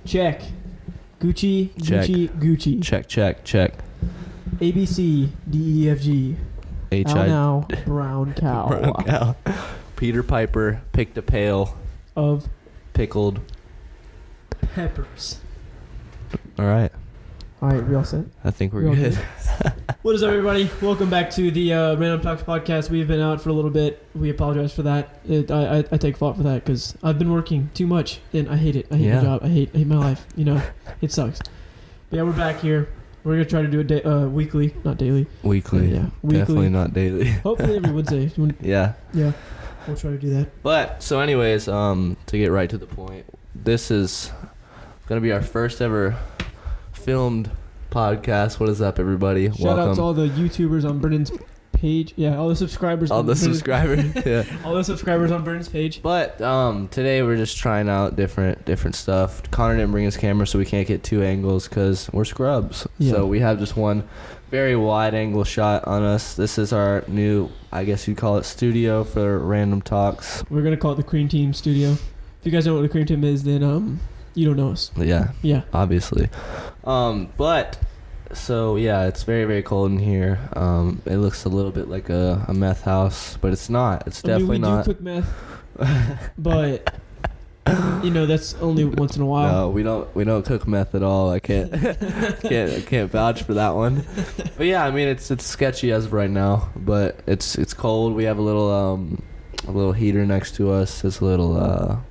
Check. Gucci. Check. Gucci. Check. ABC. DEFG. H.I. Now. Brown cow. Brown cow. Peter Piper picked a pail Of pickled. peppers. All right. All right, we all set? I think we're We all good. What is up, everybody? Welcome back to the Random Talks podcast. We've been out for a little bit. We apologize for that. I take fault for that because I've been working too much and I hate it. I hate my job. I hate my life. You know, it sucks. But yeah, we're back here. We're gonna try to do it weekly, not daily. Weekly. Yeah, weekly. Definitely not daily. Hopefully every Wednesday. Yeah. Yeah, we'll try to do that. But so, anyways, to get right to the point, this is gonna be our first ever filmed podcast. What is up, everybody? Shout out to all the YouTubers on Brennan's page. Yeah, all the subscribers. All the subscribers. Yeah. All the subscribers on Brennan's page. But today we're just trying out different stuff. Connor didn't bring his camera, so we can't get two angles because we're scrubs. Yeah. So we have just one very wide angle shot on us. This is our new, I guess you'd call it, studio for Random Talks. We're gonna call it the Cream Team Studio. If you guys know what the Cream Team is, then you don't know us. Yeah. Yeah. Obviously. But so yeah, it's very, very cold in here. It looks a little bit like a meth house, but it's not. It's definitely not. We do cook meth, but you know that's only once in a while. No, we don't cook meth at all. I can't can't vouch for that one. But yeah, I mean it's sketchy as of right now, but it's cold. We have a little heater next to us. It's a little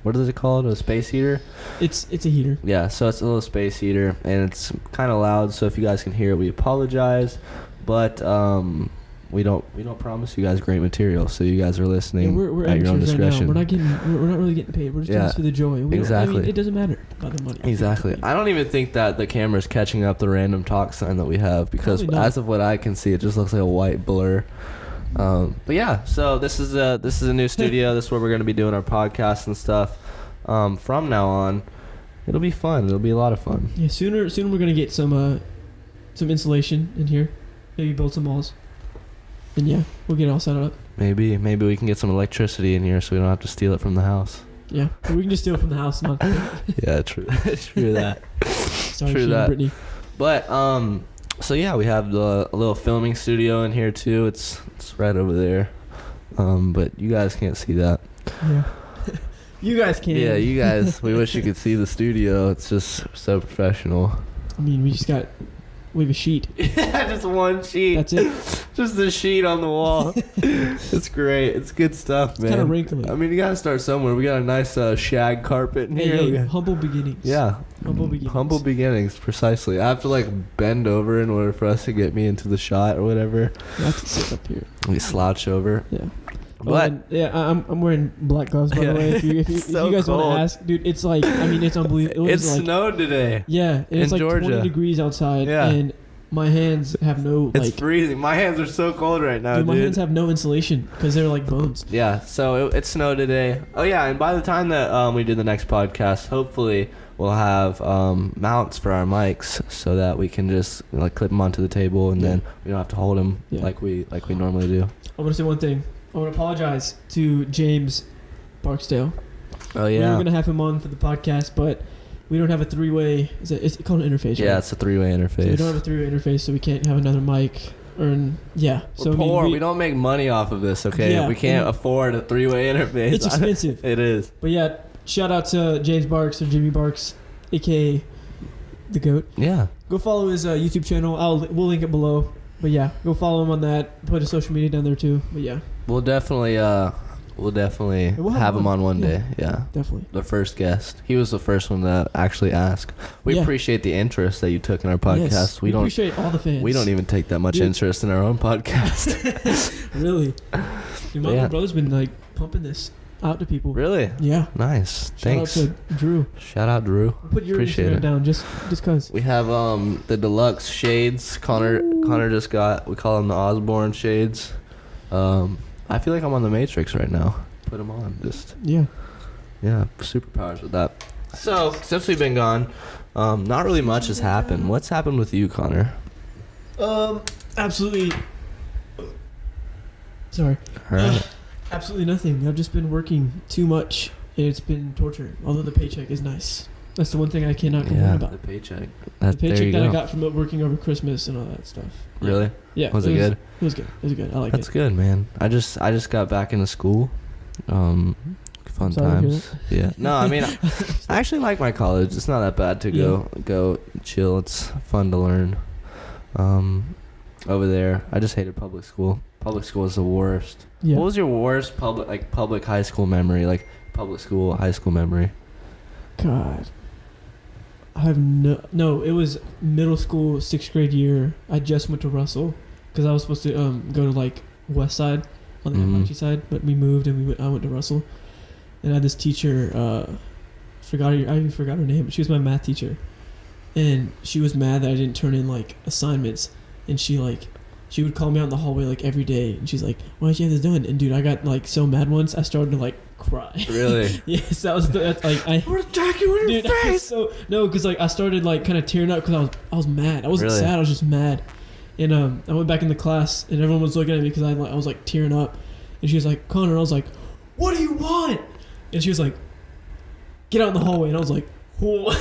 what is it called? A space heater? It's a heater. Yeah, so it's a little space heater and it's kind of loud, so if you guys can hear it, we apologize. But we don't promise you guys great material, so you guys are listening we're at your own discretion. Right now. We're not really getting paid. We're just doing this for the joy. Exactly. It doesn't matter about the money. Exactly. I don't even think that the camera's catching up the Random Talk sign that we have because as of what I can see, it just looks like a white blur. But yeah, so this is a new studio. This is where we're going to be doing our podcast and stuff. From now on, it'll be fun. It'll be a lot of fun. Yeah, soon we're going to get some insulation in here. Maybe build some walls. And yeah, we'll get it all set up. Maybe we can get some electricity in here so we don't have to steal it from the house. Yeah, we can just steal it from the house. Not yeah, true. True that. Sorry, true that. Brittany. But so yeah, we have a little filming studio in here too. It's right over there. But you guys can't see that. Yeah. You guys can. Yeah, you guys. We wish you could see the studio. It's just so professional. I mean, we have a sheet. Yeah, just one sheet. That's it. Just a sheet on the wall. It's great. It's good stuff, man. It's kind of wrinkly. I mean, you gotta start somewhere. We got a nice shag carpet in here. Hey, humble beginnings. Yeah. Humble beginnings. Humble beginnings, precisely. I have to bend over in order for us to get me into the shot or whatever. You have to sit up here. We slouch over. Yeah. But I'm wearing black gloves, by the way. If you guys want to ask, dude, it's like, I mean, it's unbelievable. It snowed today. Yeah, and it's like Georgia. 20 degrees outside, and my hands have no It's freezing. My hands are so cold right now, dude. My hands have no insulation because they're like bones. Yeah, so it snowed today. Oh yeah, and by the time that we do the next podcast, hopefully we'll have mounts for our mics so that we can just clip them onto the table and then we don't have to hold them like we normally do. I want to say one thing. I want to apologize to James Barksdale. Oh yeah. We were gonna have him on for the podcast, but we don't have a three-way. Is it called an interface? Yeah, right? it's a three-way interface. So we don't have a three-way interface, so we can't have another mic. So we're poor. We don't make money off of this. Okay, we can't afford a three-way interface. It's expensive. It is. But yeah, shout out to James Barks or Jimmy Barks, aka the GOAT. Yeah. Go follow his YouTube channel. We'll link it below. But yeah, go follow him on that. Put his social media down there too. But yeah. We'll definitely have him on one day. Yeah. Definitely. The first guest. He was the first one to actually ask. We appreciate the interest that you took in our podcast. Yes, we appreciate all the fans. We don't even take that much interest in our own podcast. Really? Dude, my brother's been pumping this out to people. Really? Yeah. Nice. Thanks. Shout out to Drew. Shout out Drew. Put your Instagram down just cause. We have the deluxe shades. Connor just got. We call them the Osborne shades. I feel like I'm on the Matrix right now. Put them on. Yeah, superpowers with that. So since we've been gone, not really much has happened. What's happened with you, Connor? Absolutely. Sorry. All right. Absolutely nothing. I've just been working too much, and it's been torture. Although the paycheck is nice. That's the one thing I cannot complain about. The paycheck. The paycheck that I got from working over Christmas and all that stuff. Yeah. Really? Yeah. Was it good? It was good. It was good. I like it. That's good, man. I just got back into school. Fun times. Yeah. No, I mean, I actually like my college. It's not that bad to go chill. It's fun to learn. Over there, I just hated public school. Public school is the worst. Yeah. What was your worst public high school memory? Like public school high school memory? God. I have no. It was middle school, 6th grade year. I just went to Russell because I was supposed to go to like West Side on the Apache side, but we moved and I went to Russell, and I had this teacher. I even forgot her name, but she was my math teacher, and she was mad that I didn't turn in like assignments, and she would call me out in the hallway like every day, and she's like, "Why don't you have this done?" And dude, I got like so mad once, I started to like cry. Really? Yes, that's like I. We're attacking you in your face. No, because like I started like kind of tearing up because I was mad. I wasn't really? sad. I was just mad. And I went back in the class and everyone was looking at me because I was like tearing up, and she was like, "Connor," I was like, "What do you want?" And she was like, "Get out in the hallway," and I was like, "Whoa!" I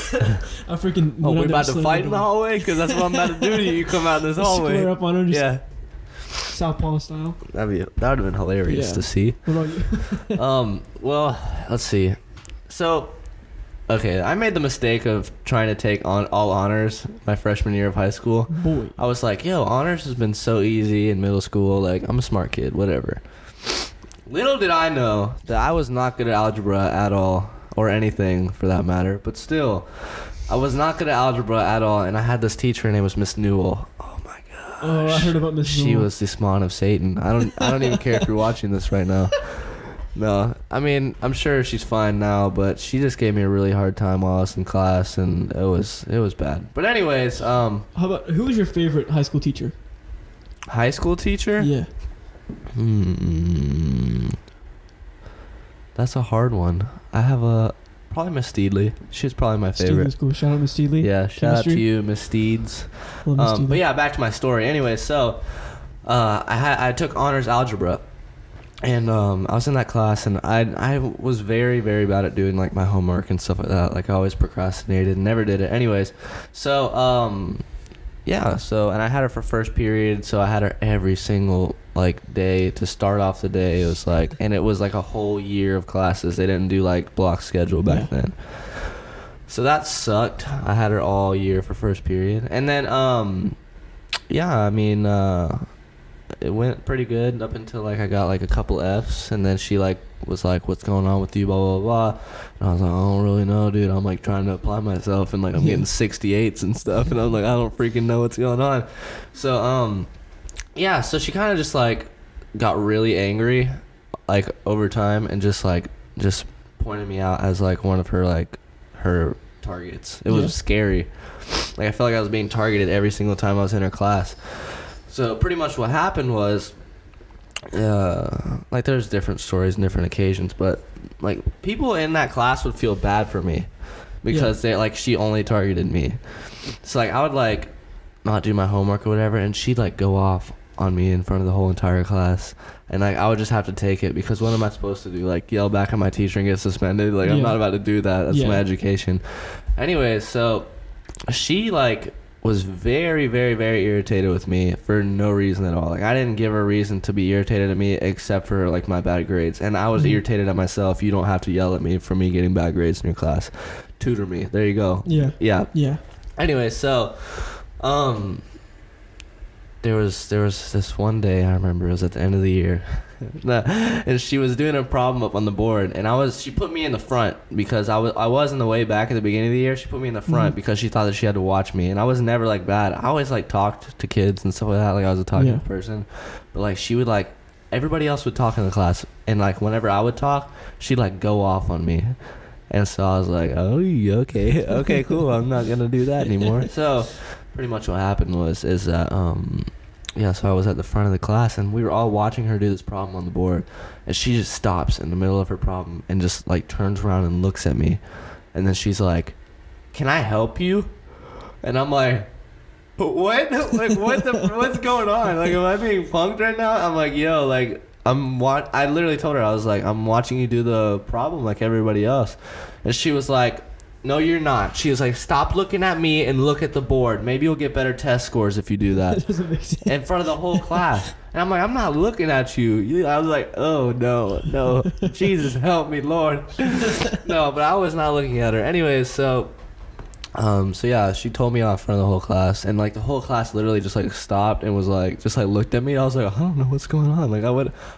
freaking. Oh, we're about to fight in the hallway because that's what I'm about to do to you. You come out in this hallway. Square up on her. Just Southpaw style. That would have been hilarious to see. What about you? Well, let's see. So, okay, I made the mistake of trying to take on all honors my freshman year of high school. Boy. I was like, yo, honors has been so easy in middle school. Like, I'm a smart kid, whatever. Little did I know that I was not good at algebra at all, or anything for that matter. But still, I was not good at algebra at all, and I had this teacher. Her name was Miss Newell. Oh, I heard about Miss She Newell. was the spawn of Satan. I don't even care if you're watching this right now. No, I mean, I'm sure she's fine now, but she just gave me a really hard time while I was in class, and it was bad. But anyways, how about who was your favorite high school teacher? High school teacher? Yeah. That's a hard one. I have probably Miss Steedley. She's probably my favorite. Steedley's cool. Shout out Miss Steedley. Yeah, shout out to you, Miss Steeds. But yeah, back to my story. Anyway, so I took honors algebra, and I was in that class, and I was very, very bad at doing like my homework and stuff like that. Like I always procrastinated and never did it. Anyways, so and I had her for first period, so I had her every single like day to start off the day. It was like, and it was like a whole year of classes. They didn't do like block schedule back then, so that sucked. I had her all year for first period, and then it went pretty good up until like I got like a couple F's, and then she like was like, "What's going on with you?" Blah blah blah. And I was like, "I don't really know, dude. I'm like trying to apply myself, and like I'm getting 68s and stuff." And I'm like, "I don't freaking know what's going on." So so she kind of just like got really angry, like over time, and just pointed me out as like one of her targets. It was scary. Like I felt like I was being targeted every single time I was in her class. So pretty much what happened was, like there's different stories and different occasions, but like people in that class would feel bad for me because they like she only targeted me. So like I would like not do my homework or whatever, and she'd like go off on me in front of the whole entire class, and like I would just have to take it because what am I supposed to do? Like yell back at my teacher and get suspended? Like I'm not about to do that. That's my education. Anyways, so she like was very, very, very irritated with me for no reason at all. Like I didn't give her a reason to be irritated at me except for like my bad grades, and I was irritated at myself. You don't have to yell at me for me getting bad grades in your class. Tutor me. There you go. Yeah. Anyway, so there was this one day I remember. It was at the end of the year. And she was doing a problem up on the board, and she put me in the front because I was in the way back at the beginning of the year. She put me in the front because she thought that she had to watch me, and I was never like bad. I always like talked to kids and stuff like that, like I was a talkative person. But like she would like everybody else would talk in the class, and like whenever I would talk, she'd like go off on me. And so I was like, "Oh, okay, cool. I'm not gonna do that anymore." So pretty much what happened is that so I was at the front of the class, and we were all watching her do this problem on the board, and she just stops in the middle of her problem and just like turns around and looks at me, and then she's like, "Can I help you?" And I'm like, "What? Like what's going on? Like am I being punked right now?" I'm like, "Yo, like I literally told her, I was like, "I'm watching you do the problem like everybody else," and she was like, no, you're not. She was like, stop looking at me and look at the board. Maybe you'll get better test scores if you do that. That doesn't make sense. In front of the whole class. And I'm like, I'm not looking at you. I was like, oh, no. Jesus, help me, Lord. No, but I was not looking at her. Anyways, so yeah, she told me off in front of the whole class. And, like, the whole class literally just, like, stopped and was, like, just, like, looked at me. I was like, I don't know what's going on. Like,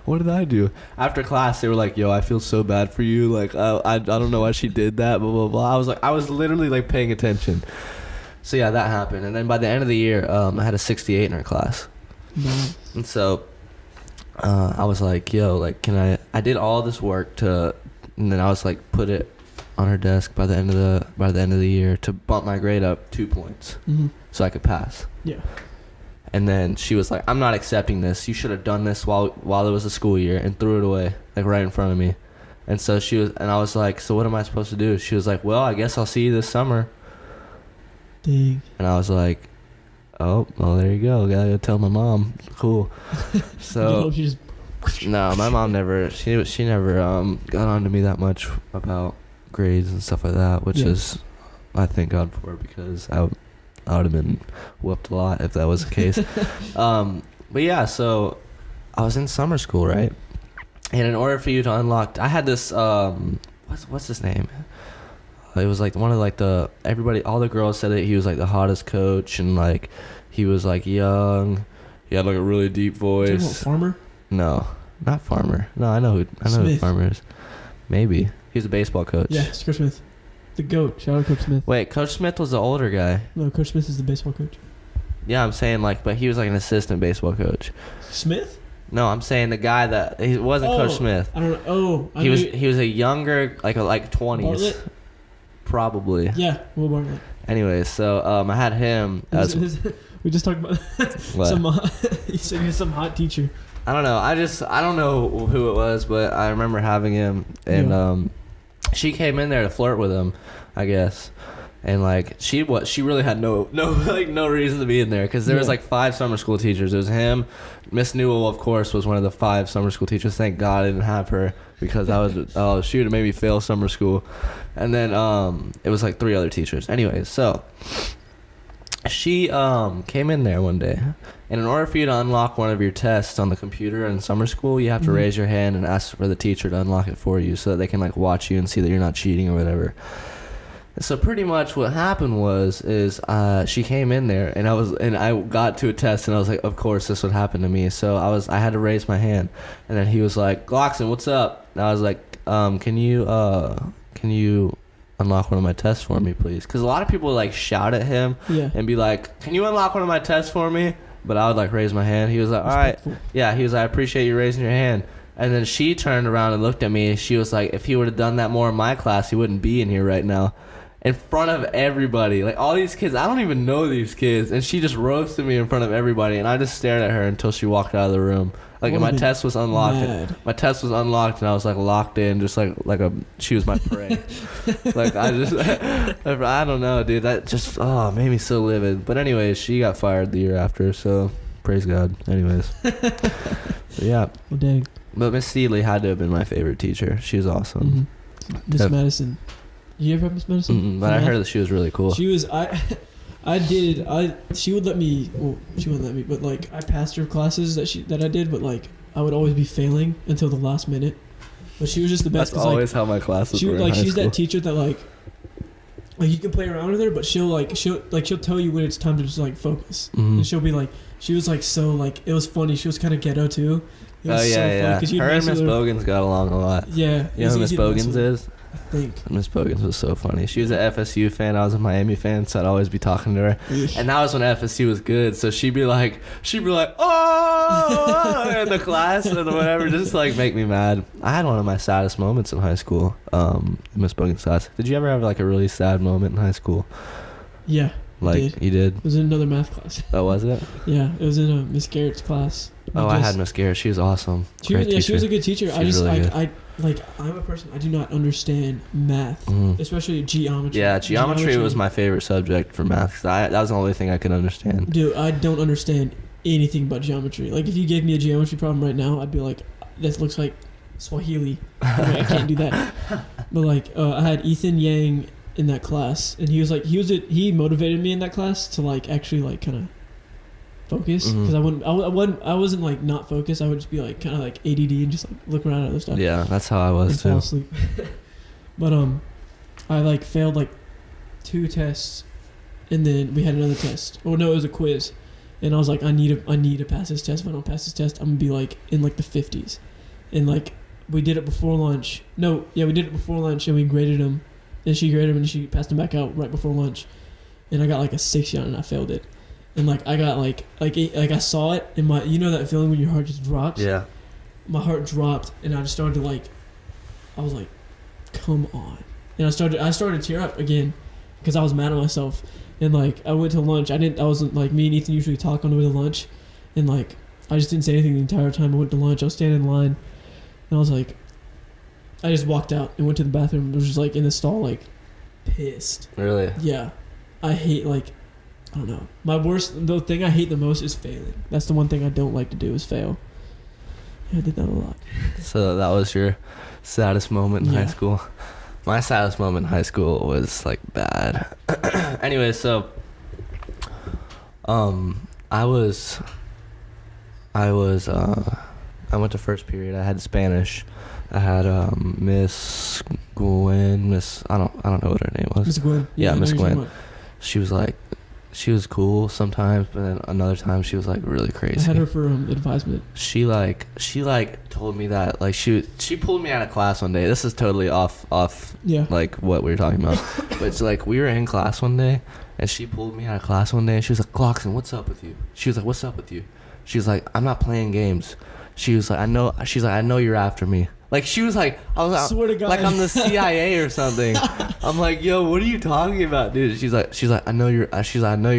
what did I do? After class, they were like, yo, I feel so bad for you. Like, I don't know why she did that, blah, blah, blah. I was literally, like, paying attention. So, yeah, that happened. And then by the end of the year, I had a 68 in her class. Nice. And so I was like, yo, like, I did all this work and then I was like, put it on her desk by the end of the year to bump my grade up 2 points so I could pass. Yeah. And then she was like, I'm not accepting this. You should have done this while it was a school year, and threw it away, like, right in front of me. And so I was like, so what am I supposed to do? She was like, well, I guess I'll see you this summer. Dang. And I was like, oh, well, there you go. Gotta go tell my mom. Cool. So no, my mom never. She never got on to me that much about grades and stuff like that, which is, I thank God for, because I would have been whooped a lot if that was the case. But yeah, so I was in summer school, right? And in order for you to unlock, I had this what's his name? It was like one of like all the girls said that he was like the hottest coach, and like he was like young. He had like a really deep voice. Farmer? No, not Farmer. No, I know who Farmer is. Maybe. He was a baseball coach. Yeah, it's Coach Smith. The GOAT. Shout out Coach Smith. Wait, Coach Smith was the older guy. No, Coach Smith is the baseball coach. Yeah, I'm saying like, but he was like an assistant baseball coach. Smith? No, I'm saying the guy that he wasn't Coach Smith. I don't know. He was a younger, like 20s. Bartlett? Probably. Yeah, Will Bartlett. Anyways, so I had him as we just talked about what? You said he was some hot teacher. I don't know. I don't know who it was, but I remember having him, and she came in there to flirt with him, I guess. And like she really had no reason to be in there, because there was like 5 summer school teachers. It was him, Miss Newell, of course, was one of the 5 summer school teachers. Thank God I didn't have her, because I was she would have made me fail summer school. And then it was like 3 other teachers. Anyways, so she came in there one day, and in order for you to unlock one of your tests on the computer in summer school, you have to raise your hand and ask for the teacher to unlock it for you, so that they can like watch you and see that you're not cheating or whatever. So pretty much what happened is she came in there, and I got to a test, and I was like, of course this would happen to me. So I had to raise my hand, and then he was like, Glockson, what's up? And I was like, can you unlock one of my tests for me, please? Because a lot of people would like shout at him and be like, can you unlock one of my tests for me? But I would like raise my hand. He was like, all right. Yeah, he was like, I appreciate you raising your hand. And then she turned around and looked at me. She was like, if he would have done that more in my class, he wouldn't be in here right now. In front of everybody. Like, all these kids, I don't even know these kids. And she just roasted me in front of everybody. And I just stared at her until she walked out of the room. Like, and my test was unlocked. My test was unlocked, and I was, like, locked in, just like she was my prey. Like, I don't know, dude. That just, made me so livid. But anyways, she got fired the year after, so praise God. Anyways. Yeah. Well, dang. But Miss Steedley had to have been my favorite teacher. She was awesome. Miss Madison. You ever have Miss Madison? But I heard that she was really cool. She was, she would let me, well, she wouldn't let me, but like, I passed her classes that I did, but like, I would always be failing until the last minute. But she was just the best. That's always how my classes were in high she's school. that teacher that like you can play around with her, but she'll tell you when it's time to just like focus. And she'll be like, she was like, so like, it was funny. She was kind of ghetto too. It was so fun, her and Miss Bogans got along a lot. Yeah. You know who Miss Bogans is? I think. Miss Bogans was so funny. She was an FSU fan. I was a Miami fan, so I'd always be talking to her. And that was when FSU was good. So she'd be like, oh, in the class and whatever, just like make me mad. I had one of my saddest moments in high school. Miss Bogans' class. Did you ever have like a really sad moment in high school? Yeah. Like you did? It was in another math class. Oh, was it? Yeah, it was in Miss Garrett's class. I had Miss Garrett. She was awesome. She was a good teacher. I'm a person, I do not understand math, especially geometry. Yeah, geometry was my favorite subject for math. That was the only thing I could understand. Dude, I don't understand anything about geometry. Like, if you gave me a geometry problem right now, I'd be like, that looks like Swahili. I can't do that. But like, I had Ethan Yang in that class, and he motivated me in that class to like actually like kind of focus, because I wasn't like not focused. I would just be like kind of like ADD and just like look around at other stuff. Yeah, that's how I was and too. Fall asleep. But I like failed like 2 tests, and then we had another test. Oh no, it was a quiz, and I was like, I need to pass this test. If I don't pass this test, I'm gonna be like in like the 50s, and like we did it before lunch. No, yeah, we did it before lunch, and we graded him, and she graded him, and she passed him back out right before lunch, and I got like a 60 on it, and I failed it. And like I got like I saw it in my, you know that feeling when your heart just drops? Yeah. My heart dropped, and I just started to like, I was like, come on. And I started to tear up again because I was mad at myself. And like I went to lunch. I wasn't like, me and Ethan usually talk on the way to lunch, and like I just didn't say anything the entire time I went to lunch. I was standing in line, and I was like, I just walked out and went to the bathroom. I was just like in the stall, like pissed. Really? Yeah. I hate like, I don't know. The thing I hate the most is failing. That's the one thing I don't like to do is fail. Yeah, I did that a lot. So that was your saddest moment in high school. My saddest moment in high school was like bad. Anyway, so I went to first period. I had Spanish. I had Miss Gwen. I don't know what her name was. Miss Gwen. Yeah, Miss Gwen. She was cool sometimes, but then another time she was like really crazy. I had her for advisement. She told me that like she pulled me out of class one day. This is totally off like what we were talking about. But it's like we were in class one day, and she pulled me out of class one day, and she was like, "Glockson, what's up with you?" She was like, "What's up with you?" She was like, "I'm not playing games." She was like, "I know you're after me." Like she was like, Swear to God. Like I'm the CIA or something. I'm like, yo, what are you talking about, dude? She's like, I know you're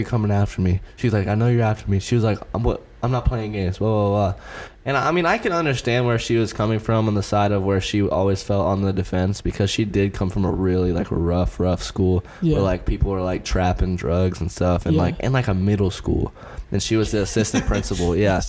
coming after me. She's like, I know you're after me. She was like, I'm not playing games, blah, blah, blah. And I mean, I can understand where she was coming from on the side of where she always felt on the defense, because she did come from a really like rough school where like people were like trapping drugs and stuff, and like in like a middle school. And she was the assistant principal. Yeah,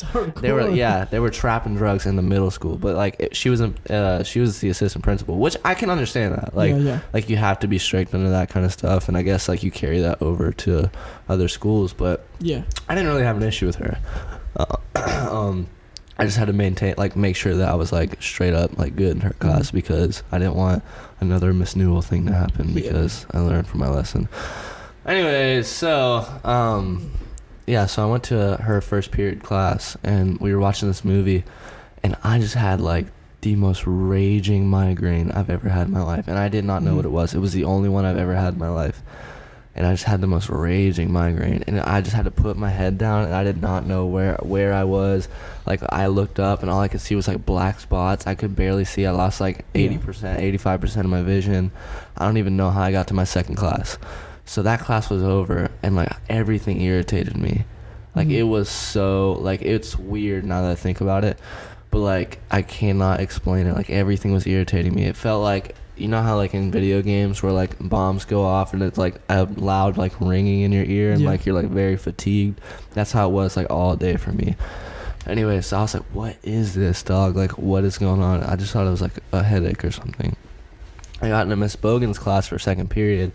they were trapping drugs in the middle school. But like she was the assistant principal, which I can understand that. Like like you have to be strict under that kind of stuff, and I guess like you carry that over to other schools. But I didn't really have an issue with her. I just had to make sure that I was like straight up like good in her class, because I didn't want another Miss Newell thing to happen, because I learned from my lesson. Anyways, so so I went to her first period class, and we were watching this movie, and I just had like the most raging migraine I've ever had in my life, and I did not know what it was. It was the only one I've ever had in my life, and I just had the most raging migraine, and I just had to put my head down, and I did not know where I was. Like I looked up, and all I could see was like black spots. I could barely see. I lost like 80%, 85% of my vision. I don't even know how I got to my second class. So that class was over, and like everything irritated me. Like it was so like, it's weird now that I think about it, but like I cannot explain it. Like everything was irritating me. It felt like, you know how like in video games where like bombs go off and it's like a loud like ringing in your ear, and like you're like very fatigued. That's how it was like all day for me. Anyway, so I was like, what is this, dog? Like what is going on? I just thought it was like a headache or something. I got into Miss Bogan's class for second period,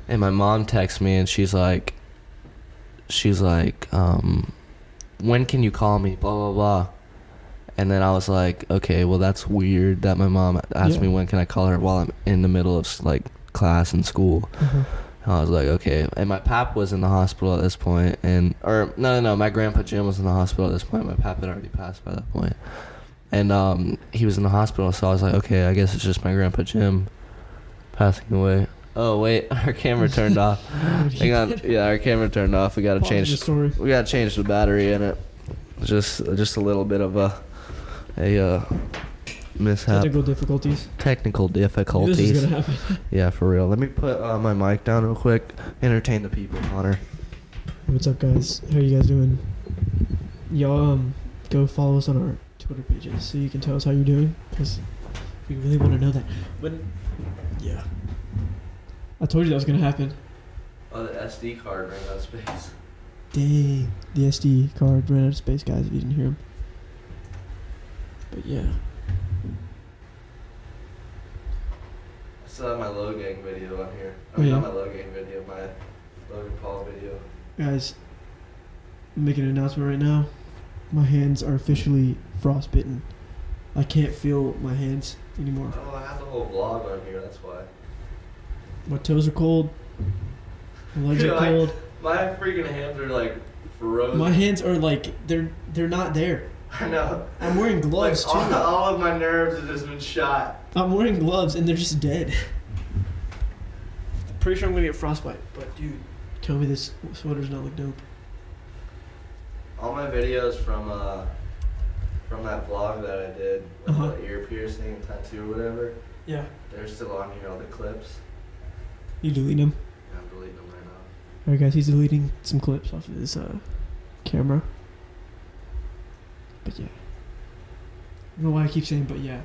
and my mom texts me, and she's like, when can you call me? Blah, blah, blah. And then I was like, okay, well, that's weird that my mom asked me when can I call her while I'm in the middle of like class and school. And I was like, okay. And my pap was in the hospital at this point, no, my grandpa Jim was in the hospital at this point. My pap had already passed by that point. And he was in the hospital, so I was like, okay, I guess it's just my grandpa Jim passing away. Oh wait, our camera turned off. Hang on, our camera turned off. We gotta change the battery in it. Just a little bit of a mishap. Technical difficulties. This is gonna happen. Yeah, for real. Let me put my mic down real quick. Entertain the people, Connor. What's up, guys? How are you guys doing? Y'all go follow us on our Twitter pages so you can tell us how you're doing, because we really want to know that. But I told you that was gonna happen. Oh, the SD card ran out of space. Dang, the SD card ran out of space, guys, if you didn't hear him. But yeah. still have my Logang video on here. Oh, yeah? Not my Logang video, my Logan Paul video. Guys, I'm making an announcement right now. My hands are officially frostbitten. I can't feel my hands anymore. Oh, I have the whole vlog on here, that's why. My toes are cold. My legs are cold. My freaking hands are like frozen. My hands are like, they're not there. I know. I'm wearing gloves like, too. All of my nerves have just been shot. I'm wearing gloves and they're just dead. Pretty sure I'm gonna get frostbite, but dude, tell me this sweater does not look dope. All my videos from that vlog that I did with the ear piercing and tattoo or whatever. Yeah. They're still on here, all the clips. You deleting them? Yeah, I'm deleting them right now. Alright guys, he's deleting some clips off of his camera. But yeah. I don't know why I keep saying but yeah.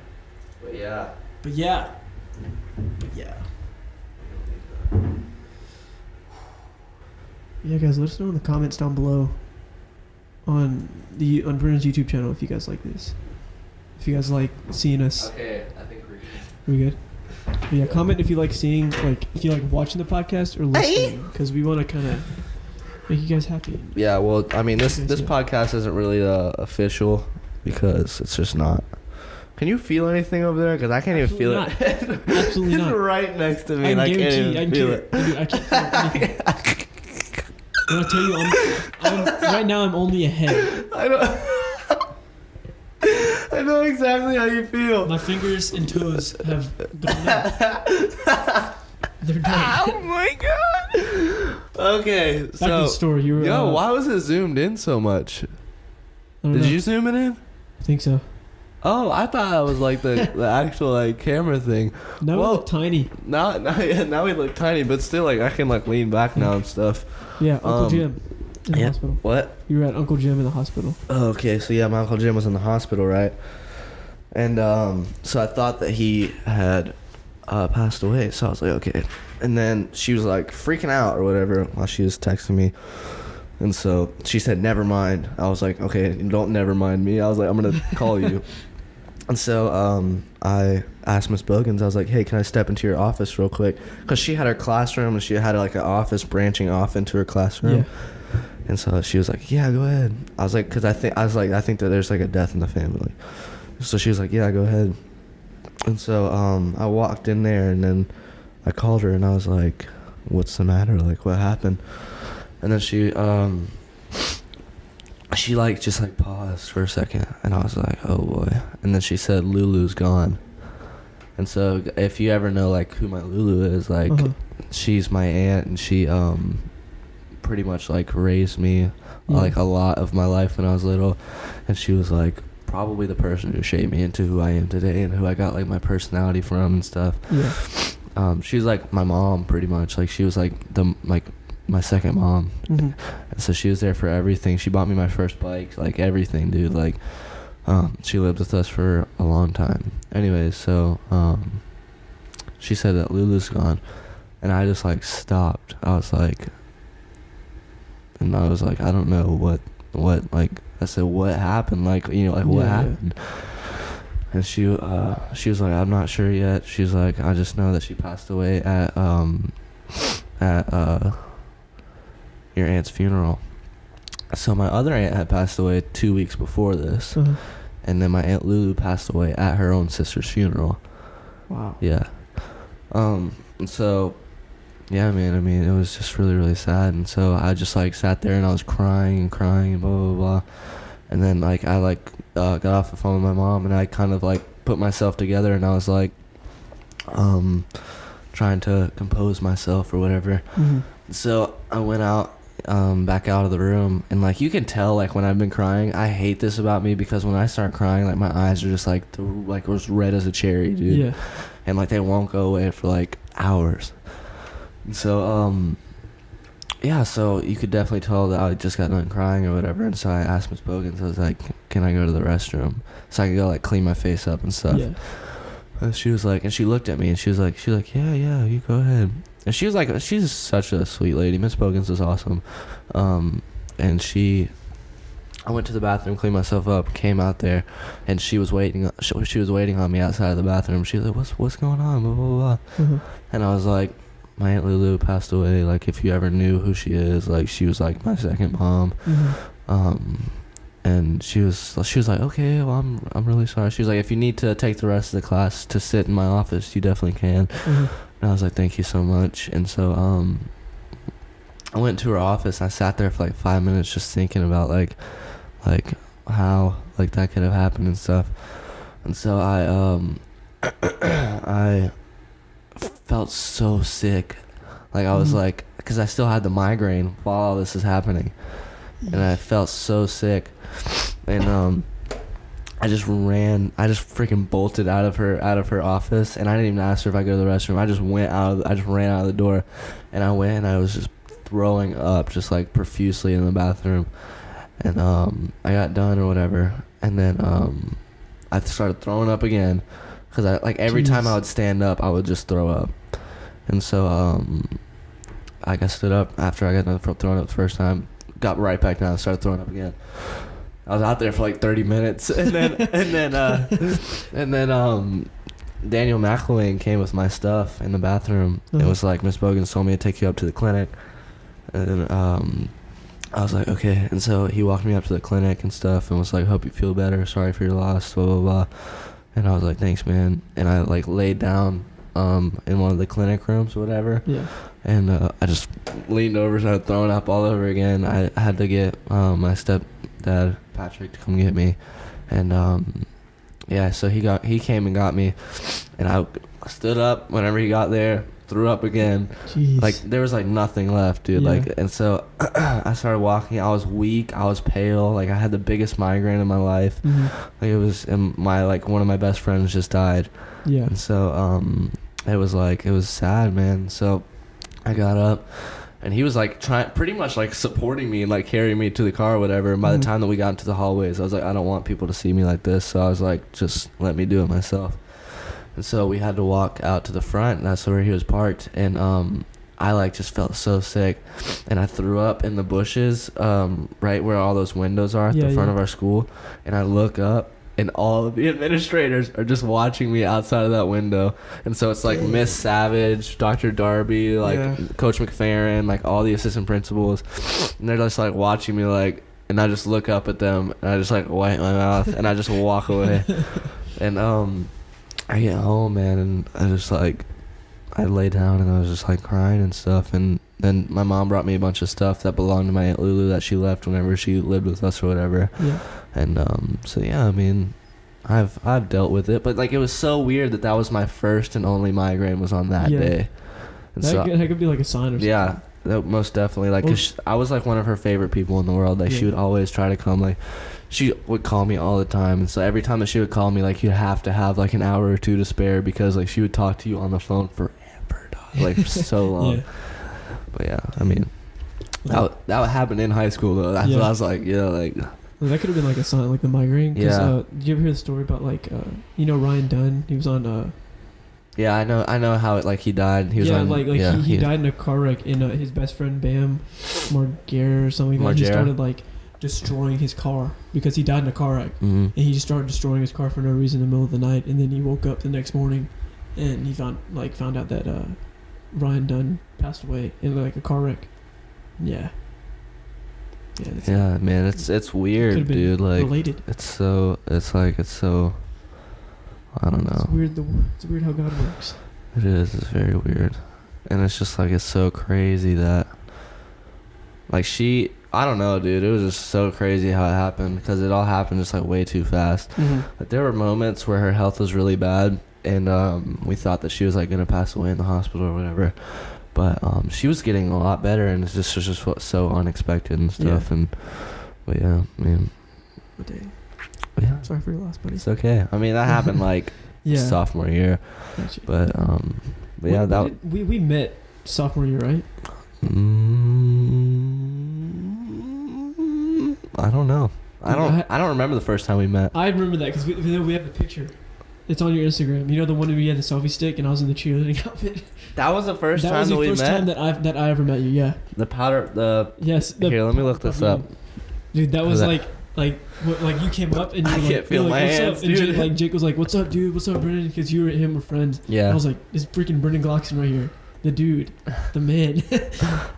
But yeah. But yeah. But yeah. Yeah guys, let us know in the comments down below on Brennan's YouTube channel if you guys like this. If you guys like seeing us. Okay, I think we're good. We good? But yeah, comment if you like seeing, like, if you like watching the podcast or listening, because we want to kind of make you guys happy. Yeah, well, I mean, this podcast isn't really official because it's just not. Can you feel anything over there? Because I can't even feel it. Absolutely not. It's right next to me. I and guarantee I can't feel it. Dude, I can't feel anything. When I tell you, I'm right now I'm only a head. I know exactly how you feel. My fingers and toes have gone up. They're done. Oh my god. Okay, Back to the story. You were, why was it zoomed in so much? Did you zoom it in? I think so. Oh, I thought it was like the actual like camera thing. Now we look tiny. Now we look tiny, but still like I can like lean back now and stuff. Yeah, Uncle Jim in the hospital. What? You were at Uncle Jim in the hospital. Oh, okay, so yeah, my Uncle Jim was in the hospital, right? And so I thought that he had passed away. So I was like, okay. And then she was like freaking out or whatever while she was texting me. And so she said, never mind. I was like, okay, don't never mind me. I was like, I'm going to call you. And so I asked Miss Bogans, I was like, hey, can I step into your office real quick? Because she had her classroom and she had like an office branching off into her classroom. Yeah. And so she was like, yeah, go ahead. I was like, because I think that there's like a death in the family. So she was like, yeah, go ahead. And so I walked in there and then I called her and I was like, what's the matter? Like, what happened? And then she like just like paused for a second and I was like, oh boy. And then she said, Lulu's gone. And so if you ever know like who my Lulu is, like she's my aunt and she pretty much like raised me like a lot of my life when I was little. And she was like probably the person who shaped me into who I am today and who I got like my personality from and stuff. Yeah. She was like my mom pretty much. Like she was like my second mom. And so she was there for everything. She bought me my first bike, like everything, dude. Like she lived with us for a long time. Anyways, so she said that Lulu's gone and I just like stopped. I was like I don't know what like I said, what happened? Like, you know, like what happened? And she was like, I'm not sure yet. She's like, I just know that she passed away at your aunt's funeral. So my other aunt had passed away 2 weeks before this. And then my Aunt Lulu passed away at her own sister's funeral. Wow. Yeah. And so, yeah, man, I mean, it was just really, really sad. And so I just, like, sat there and I was crying and blah, blah, blah. And then, like, I, like, got off the phone with my mom and I kind of, like, put myself together and I was, like, trying to compose myself or whatever. So I went out, back out of the room and, like, you can tell, like, when I've been crying, I hate this about me because when I start crying, like, my eyes are just, like, as red as a cherry, dude. Yeah. And, like, they won't go away for, like, hours. And so, yeah, so you could definitely tell that I just got done crying or whatever. And so I asked Miss Bogans, I was like, can I go to the restroom? So I could go, like, clean my face up and stuff. Yeah. And she was like, and she looked at me and she was like, yeah, you go ahead. And she was like, she's such a sweet lady. Miss Bogans is awesome. And she I went to the bathroom, cleaned myself up, came out there, and she was waiting. She was waiting on me outside of the bathroom. She was like, "What's going on?" Blah blah blah. Mm-hmm. And I was like, "My Aunt Lulu passed away. Like, if you ever knew who she is, like, she was like my second mom." Mm-hmm. And she was like, "Okay, well, I'm really sorry." She was like, "If you need to take the rest of the class to sit in my office, you definitely can." Mm-hmm. And I was like, "Thank you so much." And so I went to her office. And I sat there for like 5 minutes just thinking about like how like that could have happened and stuff. And so I felt so sick. Like I was Mm-hmm. like, because I still had the migraine while all this is happening, and I felt so sick. And I just freaking bolted out of her office, and I didn't even ask her if I go to the restroom. I just ran out of the door, and I went and I was just throwing up just like profusely in the bathroom. And I got done or whatever, and then I started throwing up again, because I like every time I would stand up I would just throw up. And so I got stood up after I got done throwing up the first time, got right back down and started throwing up again. I was out there for like 30 minutes, and then Daniel McElwain came with my stuff in the bathroom. It was like, "Miss Bogans told me to take you up to the clinic." And I was like, "Okay." And so he walked me up to the clinic and stuff and was like, "Hope you feel better. Sorry for your loss, blah, blah, blah." And I was like, "Thanks, man." And I like laid down in one of the clinic rooms or whatever. Yeah. And I just leaned over, started throwing up all over again. I had to get my stepdad, Patrick, to come get me. And yeah, so he came and got me. And I stood up whenever he got there, threw up again. Jeez. Like there was like nothing left, dude. Yeah. Like, and so I started walking. I was weak, I was pale, like I had the biggest migraine in my life. Mm-hmm. Like it was, and my like one of my best friends just died. Yeah. And so it was sad, man. So I got up, and he was like pretty much like supporting me and like carrying me to the car or whatever. And by the time that we got into the hallways, I was like, I don't want people to see me like this. So I was like, just let me do it myself. And so we had to walk out to the front, and that's where he was parked. And I like just felt so sick, and I threw up in the bushes right where all those windows are at the front of our school. And I look up, and all of the administrators are just watching me outside of that window. And so it's like Miss Savage, Dr. Darby, like Coach McFerrin, like all the assistant principals, and they're just like watching me, like, and I just look up at them, and I just like wipe my mouth, and I just walk away. And I get home, man, and I just like, I lay down and I was just like crying and stuff. And then my mom brought me a bunch of stuff that belonged to my Aunt Lulu that she left whenever she lived with us or whatever. Yeah. And so yeah, I mean, I've dealt with it, but like it was so weird that was my first and only migraine was on that day. And that could be like a sign or something. Yeah, that most definitely. Like, 'cause I was like one of her favorite people in the world. Like she would always try to come. Like she would call me all the time, and so every time that she would call me, like you'd have to have like an hour or two to spare, because like she would talk to you on the phone forever, dog. Like so long. Yeah. But yeah, I mean, that happened in high school though. That's what I was like, like. Well, that could have been like a sign, like the migraine. Did you ever hear the story about like, Ryan Dunn? He was on. Yeah, I know how it, like he died. He was on, he died in a car wreck, and his best friend Bam Margera or something like that. He started like destroying his car because he died in a car wreck, and he just started destroying his car for no reason in the middle of the night. And then he woke up the next morning, and he found out that Ryan Dunn passed away in like a car wreck. Yeah. Yeah, man, it's weird, dude. Like related. It's so I don't know. It's weird how God works. It is. It's very weird, and it's just like it's so crazy that like I don't know, dude. It was just so crazy how it happened, because it all happened just like way too fast. But there were moments where her health was really bad, and we thought that she was like gonna pass away in the hospital or whatever. But she was getting a lot better, and it was just so unexpected and stuff. Yeah. But yeah, man. What day? Yeah. Sorry for your loss, buddy. It's okay. I mean, that happened like sophomore year. Gotcha. But yeah, we met sophomore year, right? I don't know. I don't remember the first time we met. I remember that because we have the picture. It's on your Instagram. You know the one where you had the selfie stick and I was in the cheerleading outfit. That was the first time that we met. That was the first time that I ever met you. Yeah. The powder. Yes. Here, let me look this up. Dude, that was like like you came up and you I were can't like, feel you're like, my what's hands, up? And dude. Jake was like, what's up, dude? What's up, Brendan? Because you and him were friends. Yeah. And I was like, it's freaking Brendan Glockson right here. The dude. The man.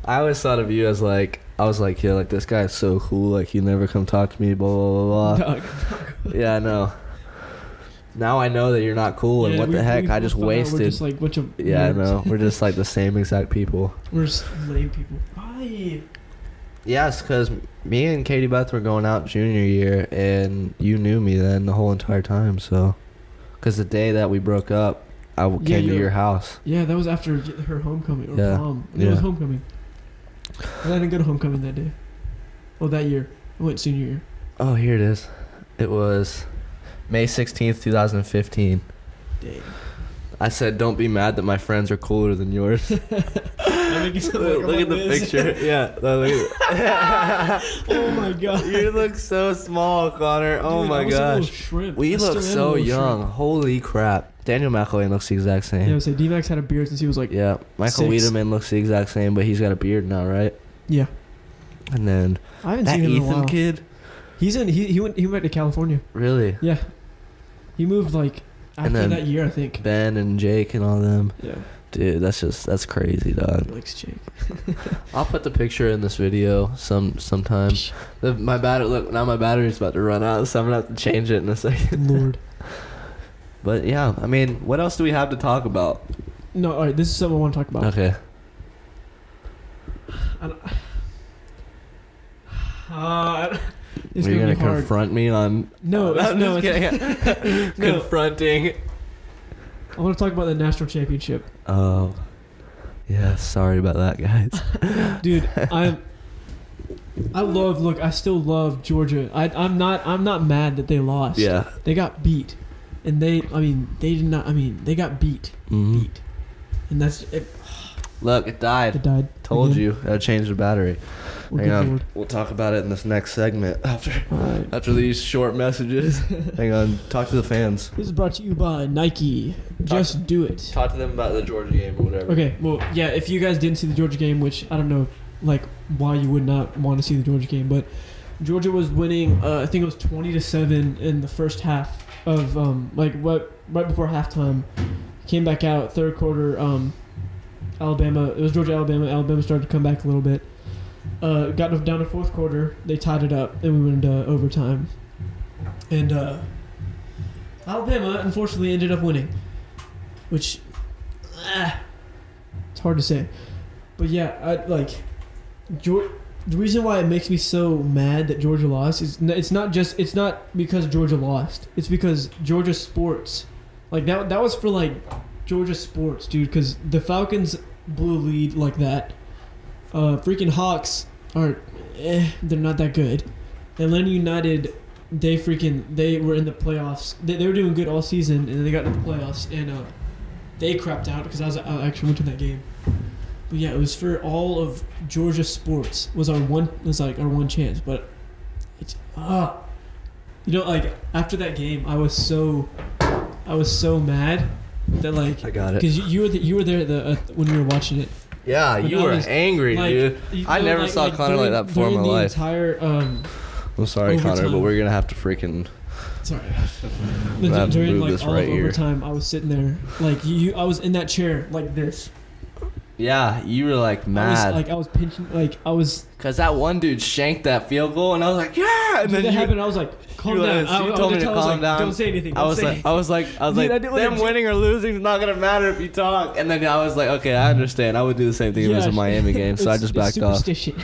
I always thought of you as like, I was like, yeah, like this guy is so cool. Like he never come talk to me, blah, blah, blah, blah. Dog. Yeah, I know. Now I know that you're not cool, and Yeah, what the heck? I just found out wasted. We're just like bunch of Yeah, I nerds. know. We're just like the same exact people. We're just lame people. Why? Yes, because me and Katie Beth were going out junior year, and you knew me then the whole entire time. So, because the day that we broke up, I came to your house. Yeah, that was after her homecoming or Yeah. prom. It Yeah. was homecoming. I didn't go to homecoming that day. Well, that year. I went senior year. Oh, here it is. It was May 16th, 2015. Dang. I said, don't be mad that my friends are cooler than yours. Look Look at the picture. Yeah. Oh my god. You look so small, Connor. Oh Dude, my I was a little gosh. shrimp. We I look still am a so little young. shrimp. Holy crap. Daniel McElwain looks the exact Yeah, I same. would say D-Max had a beard since he was like, Yeah. Michael 6. Wiedemann looks the exact same, but he's got a beard now, right? yeah. And then I haven't that seen him in a Ethan while. kid. He went to California. Really? Yeah. He moved like after And then that year, I think. Ben and Jake and all them. Yeah. Dude, that's crazy, He dog. likes Jake. I'll put the picture in this video sometime. My battery's about to run out, so I'm gonna have to change it in a second. Lord. But yeah, I mean, what else do we have to talk about? No, all right. This is something I want to talk about. Okay. I don't, You're it's gonna gonna be hard. confront me on No, I'm no, just it's, kidding. No. Confronting. I want to talk about the national championship, Oh, yeah. Sorry about that, guys. dude. I still love Georgia. I'm not mad that they lost. Yeah. They got beat, and they got beat, Mhm. and that's it. Look, it died. It died. Told again. you. I changed the battery. Well, Hang good on. Lord. We'll talk about it in this next segment All right. after these short messages. Hang on. Talk to the fans. This is brought to you by Nike. Just do it. Talk to them about the Georgia game or whatever. Okay, well, yeah, if you guys didn't see the Georgia game, which I don't know, like, why you would not want to see the Georgia game, but Georgia was winning, I think it was 20-7 in the first half of, right before halftime. Came back out, third quarter, Alabama, it was Georgia, Alabama. Alabama started to come back a little bit. Got down to fourth quarter, they tied it up, and we went into overtime. And Alabama, unfortunately, ended up winning. Which, it's hard to say, but yeah, the reason why it makes me so mad that Georgia lost is it's not because Georgia lost. It's because Georgia sports, like that was for like Georgia sports, dude. Because the Falcons blew a lead like that. Freaking Hawks are, they're not that good. Atlanta United, they were in the playoffs. They were doing good all season, and then they got into the playoffs and they crapped out because I actually went to that game. But yeah, it was for all of Georgia sports was our one chance. But it's like after that game, I was so mad that like I got it. because you were there when we were watching it. Yeah, But you I were was, angry, like, dude. you I know, never saw Connor like that before in my during the life. entire I'm sorry, Connor, overtime. but we're gonna have to freaking. sorry. gonna have to During move like this all right of here. overtime, I was sitting there like I was in that chair like this. Yeah, you were like mad. I was pinching Cause that one dude shanked that field goal, and I was like, yeah. And Dude, then that you, happened. I was like, calm you down. was- I you was told me just to I was calm like, down. Don't say anything. I was like, Dude, I didn't them wanna- winning or losing is not gonna matter if you talk. And then I was like, okay, I understand. I would do the same thing if it was a Miami game, so I just backed off. Superstition.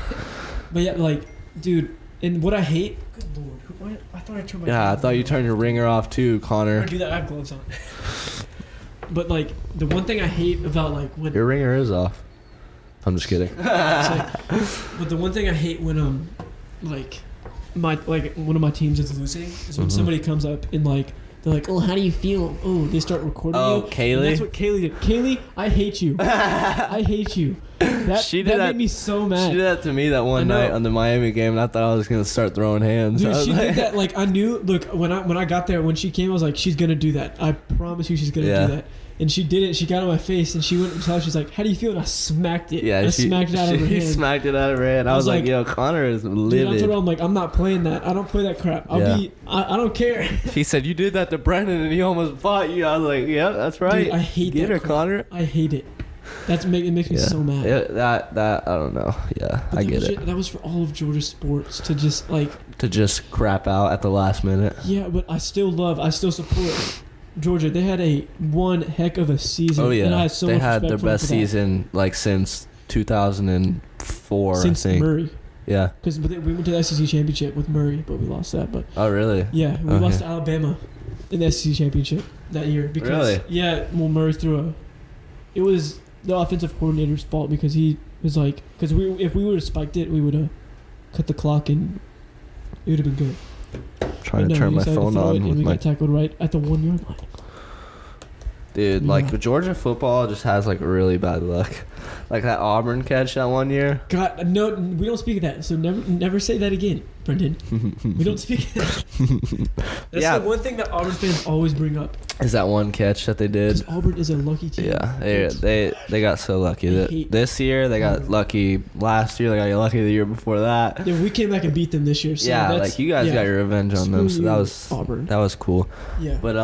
But yeah, like, dude, and what I hate. Good lord, I thought I turned my. Yeah, I gloves thought you on. turned your ringer off too, I Connor. do that. I have gloves on. But like, the one thing I hate about like when. Your ringer is off. I'm just kidding. But the one thing I hate when like one of my teams is losing is when Mhm. somebody comes up and like they're like, oh, how do you feel? Oh, they start recording Oh, you. Kaylee? And that's what Kaylee did. Kaylee, I hate you. I hate you. She did that that- made me so She mad. did that to me that one I know. night on the Miami game, and I thought I was gonna start throwing hands. I Dude, was she like- did that. Like I knew. Look, when I got there, when she came, I was like, she's gonna do that. I promise you, she's gonna Yeah. do that. And she did it. She got on my face, and she went and told. She's like, "How do you feel?" And I smacked it. Yeah, I smacked it out of her hand. Smacked it out of her hand. I was like, "Yo, Connor is livid." Dude, I told her, I'm like, "I'm not playing that. I don't play that crap. I don't care." He said, "You did that to Brendan, and he almost fought you." I was like, "Yeah, that's right." Dude, I hate Get that her, crap. Connor. I hate it. It makes me so mad. Yeah, that I don't know. Yeah, But I get it. That was for all of Georgia sports to just crap out at the last minute. Yeah, but I still support Georgia. They had one heck of a season. Oh yeah, and I had so they much had respect their for best them for that. season since 2004. Since I think. Murray. Yeah. Because we went to the SEC championship with Murray, but we lost that. But oh really? yeah, we lost to Alabama in the SEC championship that year. Because, really? Yeah. Well, Murray it was the offensive coordinator's fault because he was like, if we would have spiked it, we would have cut the clock and it would have been good. Trying to turn my phone on and we got tackled right at the 1 yard line. Dude, Georgia football just has really bad luck. Like that Auburn catch that one year. God, no, we don't speak of that. So never say that again, Brendan. We don't speak of that. That's the one thing that Auburn fans always bring up. Is that one catch that they did? Because Auburn is a lucky team. Yeah, they got so lucky. This year they got lucky. Last year they got lucky. The year before that. Yeah, we came back and beat them this year. So yeah, you guys got your revenge on them. So that was Auburn. That was cool. Yeah. But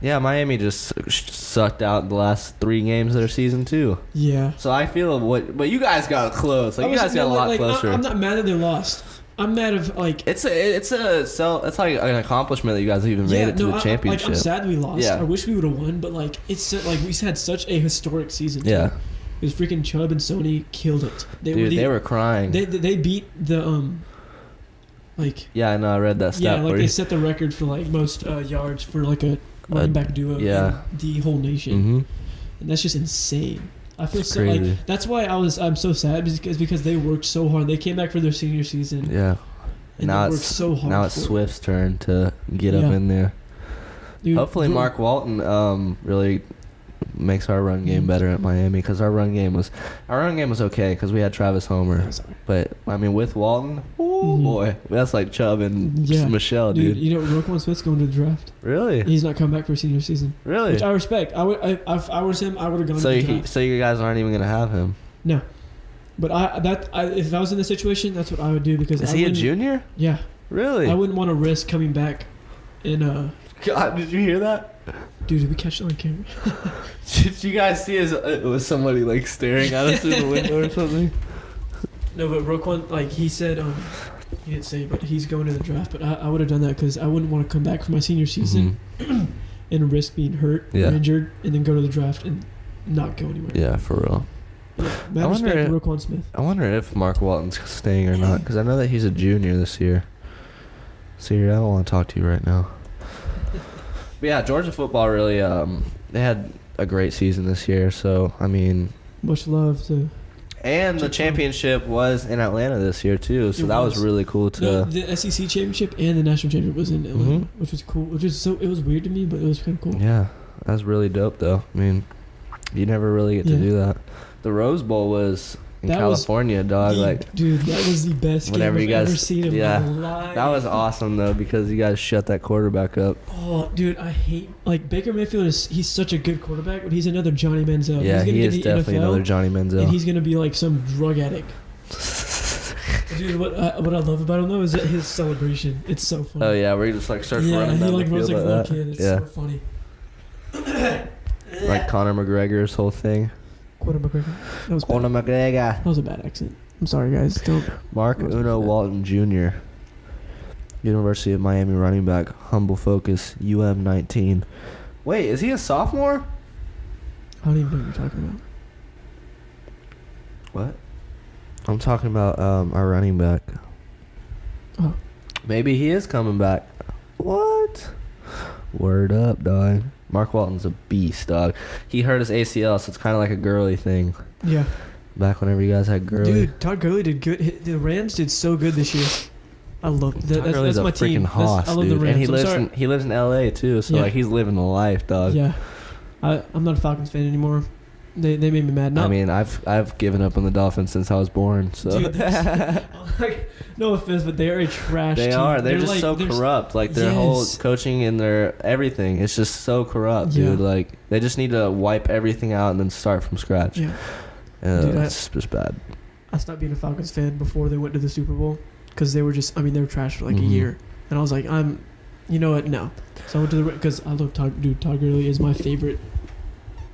Miami just sucked out the last 3 games of their season too. Yeah. So I feel but you guys got close. You guys got a lot closer. I'm not mad that they lost. I'm mad of it's like an accomplishment that you guys even made it to the championship. I'm sad we lost. Yeah. I wish we would have won, but we had such a historic season. Yeah. Because freaking Chubb and Sony killed it. They were crying. They beat the Yeah, I know. I read that stat. Yeah, they set the record for most yards for a running back duo in the whole nation. Mm-hmm. And that's just insane. I feel it's so crazy. That's why I'm so sad because they worked so hard. They came back for their senior season. Yeah. And they worked so hard. Now it's Swift's turn to get up in there. Dude, hopefully Mark Walton really makes our run game better at Miami because our run game was okay because we had Travis Homer. But with Walton, boy, that's like Chubb and Michelle, dude. You know Roquan Smith's going to the draft. Really? He's not coming back for senior season. Really? Which I respect. If I was him, I would have gone to the draft. So you guys aren't even gonna have him? No. But if I was in this situation, that's what I would do because is he a junior? Yeah. Really? I wouldn't want to risk coming back in God, did you hear that? Dude, did we catch it on camera? Did you guys see it was somebody staring at us through the window or something? No, but Roquan, he said, he didn't say, but he's going to the draft. But I would have done that because I wouldn't want to come back for my senior season and risk being hurt or injured and then go to the draft and not go anywhere. Yeah, for real. Yeah, mad respect for Roquan Smith. I wonder if Mark Walton's staying or not because I know that he's a junior this year. Siri, I don't want to talk to you right now. But yeah, Georgia football really, they had a great season this year. So, much love to... And the championship was in Atlanta this year, too. So that was really cool, too. The SEC championship and the national championship was in Atlanta, which was cool. It was weird to me, but it was kind of cool. Yeah, that was really dope, though. You never really get to do that. The Rose Bowl was... in California, dog. Dude, that was the best game I've ever seen in my life. That was awesome though because you guys shut that quarterback up. Oh, dude, I hate Baker Mayfield he's such a good quarterback, but he's another Johnny Manziel. Yeah, he is definitely NFL, another Johnny Manziel, and he's gonna be some drug addict. Dude, what I love about him though is that his celebration. It's so funny. Oh yeah, where he just starts running down he the runs field like a little kid. It's so funny. Like Conor McGregor's whole thing. Conor McGregor. That was Conor McGregor. That was a bad accent. I'm sorry, guys. Don't. Mark Uno Walton Jr. University of Miami running back. Humble Focus. UM19. Wait, is he a sophomore? I don't even know what you're talking about. What? I'm talking about our running back. Oh. Maybe he is coming back. What? Word up, dog. Mark Walton's a beast, dog. He hurt his ACL, so it's kind of like a girly thing. Yeah. Back whenever you guys had Gurley. Dude, Todd Gurley did good. The Rams did so good this year. I love that. That's my team. Hoss, I love the Rams. And he lives in LA too, so he's living the life, dog. Yeah. I'm not a Falcons fan anymore. They made me mad. No. I mean, I've given up on the Dolphins since I was born. So. Dude, like, no offense, but they are a trash team. They're just like, so corrupt. Like their whole coaching and their everything, it's just so corrupt, dude. Like they just need to wipe everything out and then start from scratch. Yeah. Dude, it's just bad. I stopped being a Falcons fan before they went to the Super Bowl because they were just. I mean, they were trash for like a year, and I was like, you know what? No. So I went to the because I love Todd Gurley is my favorite,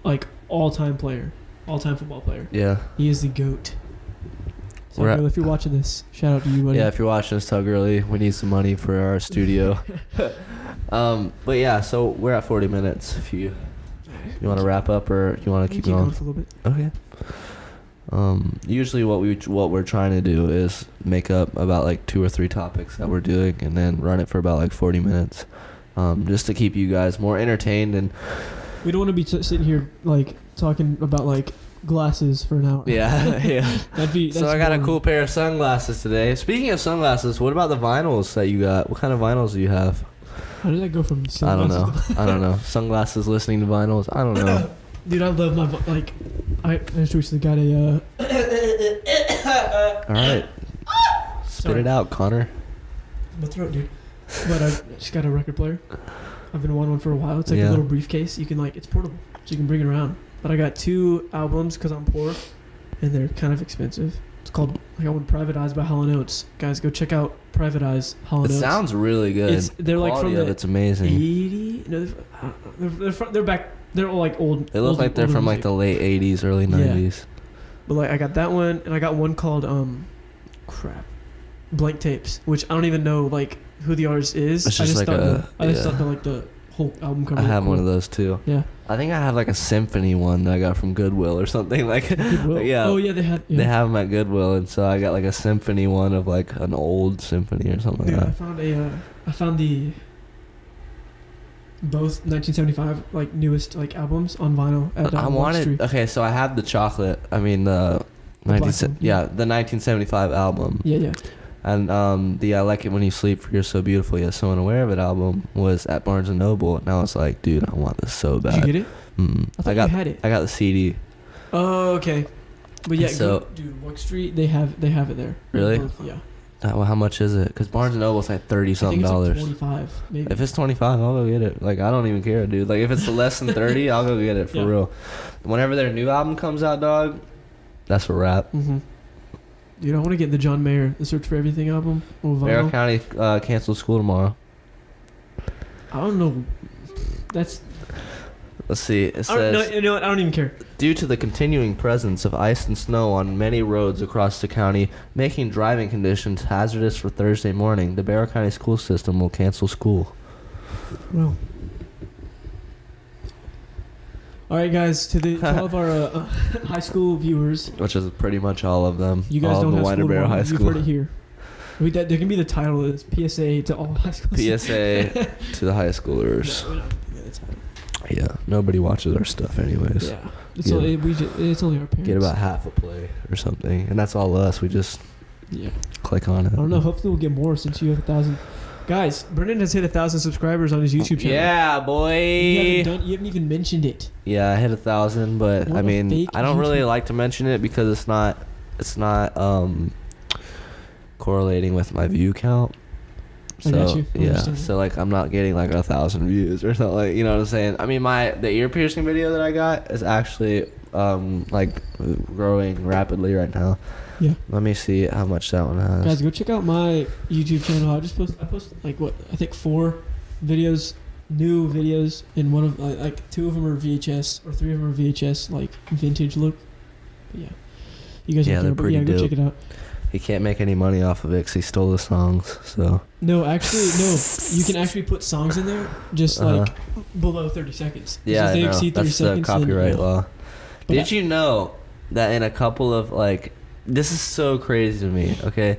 like all-time football player. Yeah. He is the GOAT. So Gurley, if you're watching this, shout out to you, buddy. Yeah, if you're watching this, Todd Gurley, we need some money for our studio. But yeah, so we're at 40 minutes. If you want to wrap up or you want to keep going for a little bit. Okay. Usually what we're trying to do is make up about like 2 or 3 topics that we're doing and then run it for about like 40 minutes, just to keep you guys more entertained. And we don't want to be sitting here like talking about like glasses for an hour. Yeah. So I got boring. a cool pair of sunglasses today. Speaking of sunglasses, what about the vinyls that you got? What kind of vinyls do you have? How did that go from sunglasses? I don't know. Sunglasses listening to vinyls. I don't know. Dude, I love my I just recently got a All right. Spit it out, Connor. My throat, dude. But I just got a record player. I've been wanting one for a while. It's like a little briefcase. You can it's portable, so you can bring it around. But I got 2 albums because I'm poor, and they're kind of expensive. It's called I got one, Private Eyes by Hall & Oates. Guys, go check out Private Eyes, Hall & Oates. It sounds really good. They're like from the it's amazing. 80. No, they're back. They're all like old. They look like they're from like the late 80s, early 90s. Yeah. But like I got that one, and I got one called Blank Tapes, which I don't even know like who the artist is. It's just I just thought like the whole album cover. I have one of those too. Yeah. I think I have like a symphony one that I got from Goodwill or something like. Goodwill. Yeah. Oh yeah, they have them at Goodwill, and so I got like a symphony one of like an old symphony or something like that. I found the both 1975 like newest like albums on vinyl at I wanted. Okay, so I have the chocolate. I mean the 1975 album. Yeah. And the I Like It When You Sleep, You're So Beautiful Yet So Unaware of It album was at Barnes & Noble, and I was like, dude, I want this so bad. Did you get it? I thought you had it. I got the CD. Oh, okay. But yeah, so, dude, Walk Street, they have it there. Really? Yeah. Well, how much is it? Because Barnes & Noble's like $30-something. Like 25, maybe. If it's 25, I'll go get it. Like, I don't even care, dude. Like, if it's less than 30, I'll go get it for real. Whenever their new album comes out, dog, that's a wrap. Mm-hmm. Dude, I want to get the John Mayer, the Search for Everything album. Marion County canceled school tomorrow. I don't know. Let's see. It says, you know what? I don't even care. Due to the continuing presence of ice and snow on many roads across the county, making driving conditions hazardous for Thursday morning, the Barrow County school system will cancel school. Well. All right, guys, to all of our high school viewers, which is pretty much all of them. You guys don't have school tomorrow. High School. You've heard it here. There can be the title of this: PSA to all high school. PSA to the high schoolers. No, yeah, nobody watches our stuff anyways. Yeah, it's only our parents. Get about half a play or something, and that's all us. We just click on it. I don't know. Hopefully, we'll get more since you have 1,000. Guys, Brendan has hit 1,000 subscribers on his YouTube channel. Yeah, boy. You haven't even mentioned it. Yeah, I hit 1,000, but I mean, I don't really like to mention it because it's not correlating with my view count. So, I got you. Yeah, so like I'm not getting like 1,000 views or something. Like, you know what I'm saying? I mean, the ear piercing video that I got is actually like growing rapidly right now. Yeah. Let me see how much that one has. Guys, go check out my YouTube channel. I post like I think 4 videos, new videos, and one of like 2 of them are VHS or 3 of them are VHS, like vintage look. But yeah, you guys they're pretty dope. Go check it out. He can't make any money off of it because he stole the songs. So no, actually, no. You can actually put songs in there just like below 30 seconds. Yeah, they exceed 30 that's seconds. The copyright law. Did you know that in a couple of like, this is so crazy to me, okay?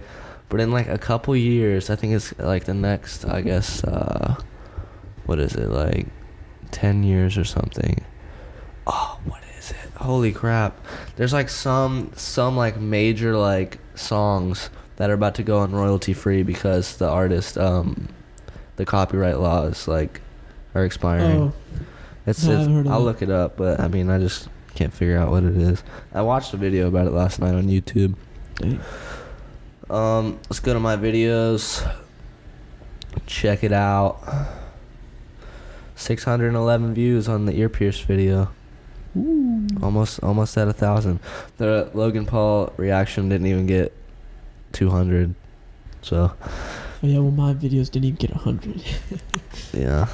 But in like a couple years, I think it's like the next, I guess, what is it, like 10 years or something. Oh, what is it? Holy crap. There's like some like major like songs that are about to go on royalty free because the artist, the copyright laws like are expiring. Oh. I'll I'll look it up, but I mean, I just Can't figure out what it is. I watched a video about it last night on YouTube. Dang. Let's go to my videos. Check it out. 611 views on the ear pierce video. Ooh. Almost at 1,000. The Logan Paul reaction didn't even get 200. So. Oh, yeah, well, my videos didn't even get 100. Yeah.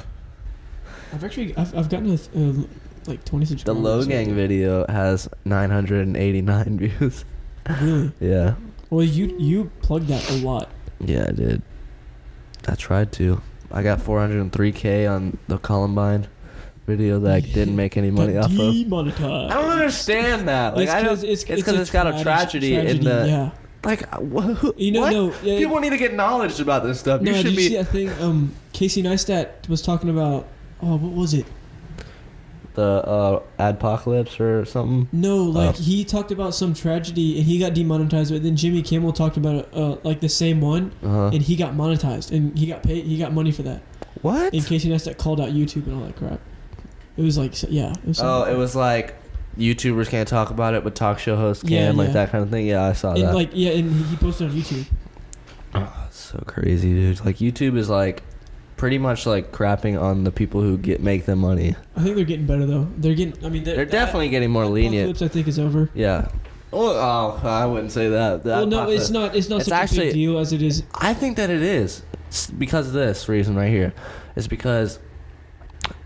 I've gotten like 20 subscribers. The Logang video has 989 views. Really? Yeah. Well, you plugged that a lot. Yeah, I did. I tried to. I got 403K on the Columbine video that I didn't make any money off of. Demonetized. I don't understand that. Like, it's because it's got a tragedy in the. Yeah. Like, what? No. Yeah, people need to get knowledge about this stuff. No, you should did be. you see that thing? Casey Neistat was talking about. Oh, what was it? The adpocalypse or something. No, like he talked about some tragedy and he got demonetized, but then Jimmy Kimmel talked about like the same one, and he got monetized and he got paid. He got money for that. What? And Casey Neistat called out YouTube and all that crap. It was like, yeah. It was like YouTubers can't talk about it, but talk show hosts can, that kind of thing. Yeah, I saw that. And he posted on YouTube. Oh, it's so crazy, dude. Like, YouTube is like pretty much like crapping on the people who make them money. I think they're getting better though. They're definitely getting more lenient. Apocalypse, I think, is over. Yeah. Oh, I wouldn't say that. Well, no, it's not. It's not such a big deal as it is. I think that it is. It's because of this reason right here. It's because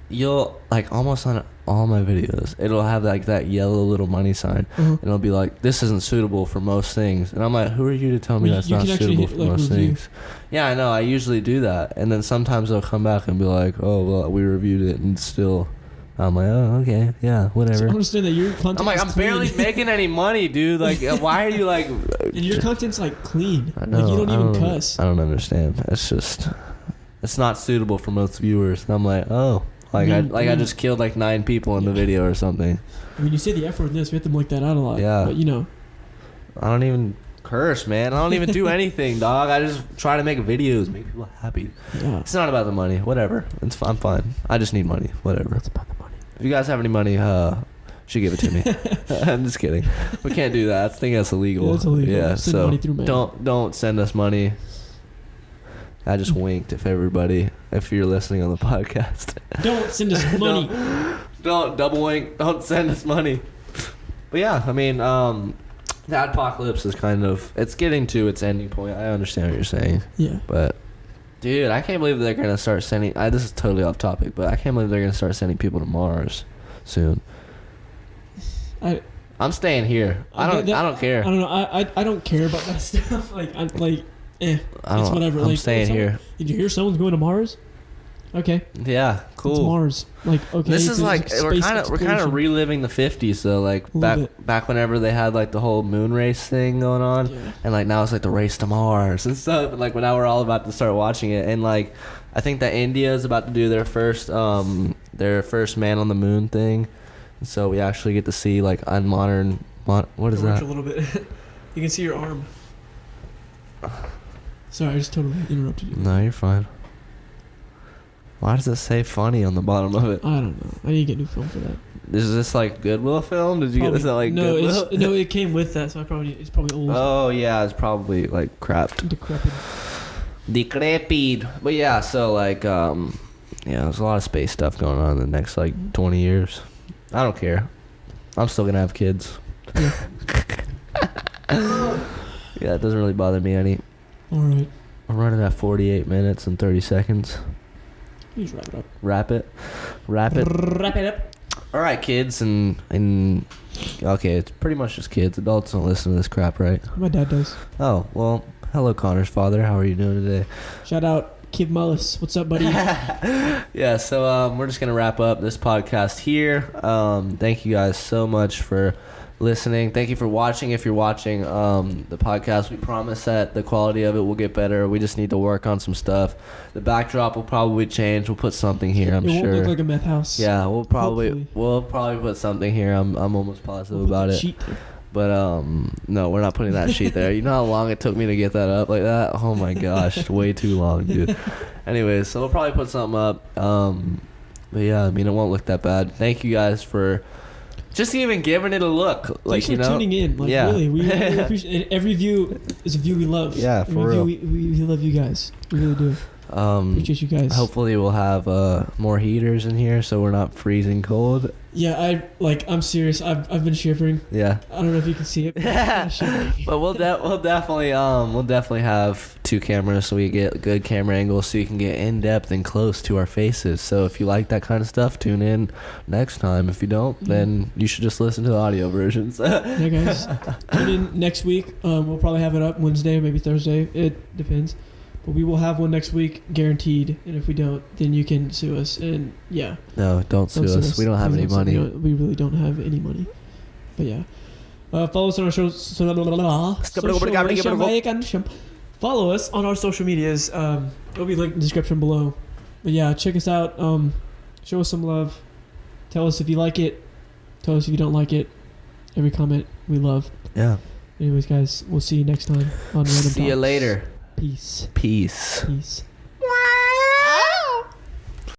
you'll like almost on all my videos, it'll have like that yellow little money sign, and it'll be like, "This isn't suitable for most things." And I'm like, "Who are you to tell me that's not suitable for most things?" Yeah, I know. I usually do that, and then sometimes they'll come back and be like, "Oh, well, we reviewed it," and still, I'm like, "Oh, okay, yeah, whatever." So I understand that your content. I'm like, I'm barely making any money, dude. Like, why are you like? And your content's like clean. I know. Like, you don't even cuss. I don't understand. It's just, it's not suitable for most viewers. And I'm like, oh. I just killed like 9 people in the video or something. I mean, you say the F word in this, we have to blink that out a lot. Yeah. But I don't even curse, man. I don't even do anything, dog. I just try to make videos, make people happy. Yeah. It's not about the money. Whatever. I'm fine. I just need money. Whatever. It's about the money. If you guys have any money, should give it to me. I'm just kidding. We can't do that. I think that's illegal. Yeah, it's illegal. Yeah. Send money through mail. Don't send us money. I just winked if you're listening on the podcast. Don't send us money. Don't double wink. Don't send us money. But yeah, I mean, the apocalypse is it's getting to its ending point. I understand what you're saying. Yeah. But, dude, I can't believe they're going to start sending... this is totally off topic, but I can't believe they're going to start sending people to Mars soon. I'm staying here. I don't care. I don't know. I don't care about that stuff. It's whatever. I'm staying here. Did you hear someone's going to Mars? Okay. Yeah, cool. It's Mars. Like, okay. This is like we're kind of reliving the 50s though. Like back whenever they had like the whole moon race thing going on, and like now it's like the race to Mars and stuff. And, like now we're all about to start watching it, and like I think that India is about to do their first man on the moon thing. So we actually get to see like unmodern. What is that? A little bit. You can see your arm. Sorry, I just totally interrupted you. No, you're fine. Why does it say funny on the bottom of it? I don't know. I need to get new film for that. Is this like Goodwill film? Did you get this at like Goodwill? No, it came with that, so it's probably old. Oh yeah, it's probably like Decrepit. But yeah, so like there's a lot of space stuff going on in the next like 20 years. I don't care. I'm still gonna have kids. Yeah. Yeah, it doesn't really bother me any. All right. I'm running at 48 minutes and 30 seconds. You just wrap it up. Wrap it up. All right, kids and okay, it's pretty much just kids. Adults don't listen to this crap, right? My dad does. Oh, well, hello, Connor's father. How are you doing today? Shout out Kid Mullis. What's up, buddy? Yeah, so we're just going to wrap up this podcast here. Thank you guys so much for listening. Thank you for watching. If you're watching the podcast, we promise that the quality of it will get better. We just need to work on some stuff. The backdrop will probably change. We'll put something here, I'm sure. It won't look like a meth house. Yeah, we'll probably put something here. I'm almost positive about it. Sheet there. But no, we're not putting that sheet there. You know how long it took me to get that up like that? Oh my gosh, way too long, dude. Anyways, so we'll probably put something up. But yeah, I mean, it won't look that bad. Thank you guys for just even giving it a look. Like, thanks for tuning in. Like, really, we really appreciate it. Every view is a view we love. Yeah, for real. We love you guys. We really do. Appreciate you guys. Hopefully we'll have more heaters in here so we're not freezing cold. Yeah, I'm serious. I've been shivering. Yeah. I don't know if you can see it. But we'll definitely have 2 cameras so we get good camera angles so you can get in depth and close to our faces. So if you like that kind of stuff, tune in next time. If you don't, then you should just listen to the audio versions. Yeah, guys. Tune in next week. We'll probably have it up Wednesday or maybe Thursday. It depends. But we will have one next week, guaranteed. And if we don't, then you can sue us. And yeah. No, don't sue us. We don't have any money. We really don't have any money. But yeah. Follow us on our Follow us on our social medias. It'll be linked in the description below. But yeah, check us out. Show us some love. Tell us if you like it. Tell us if you don't like it. Every comment we love. Yeah. Anyways, guys, we'll see you next time on Random Talks. See you later. Peace. Peace. Peace.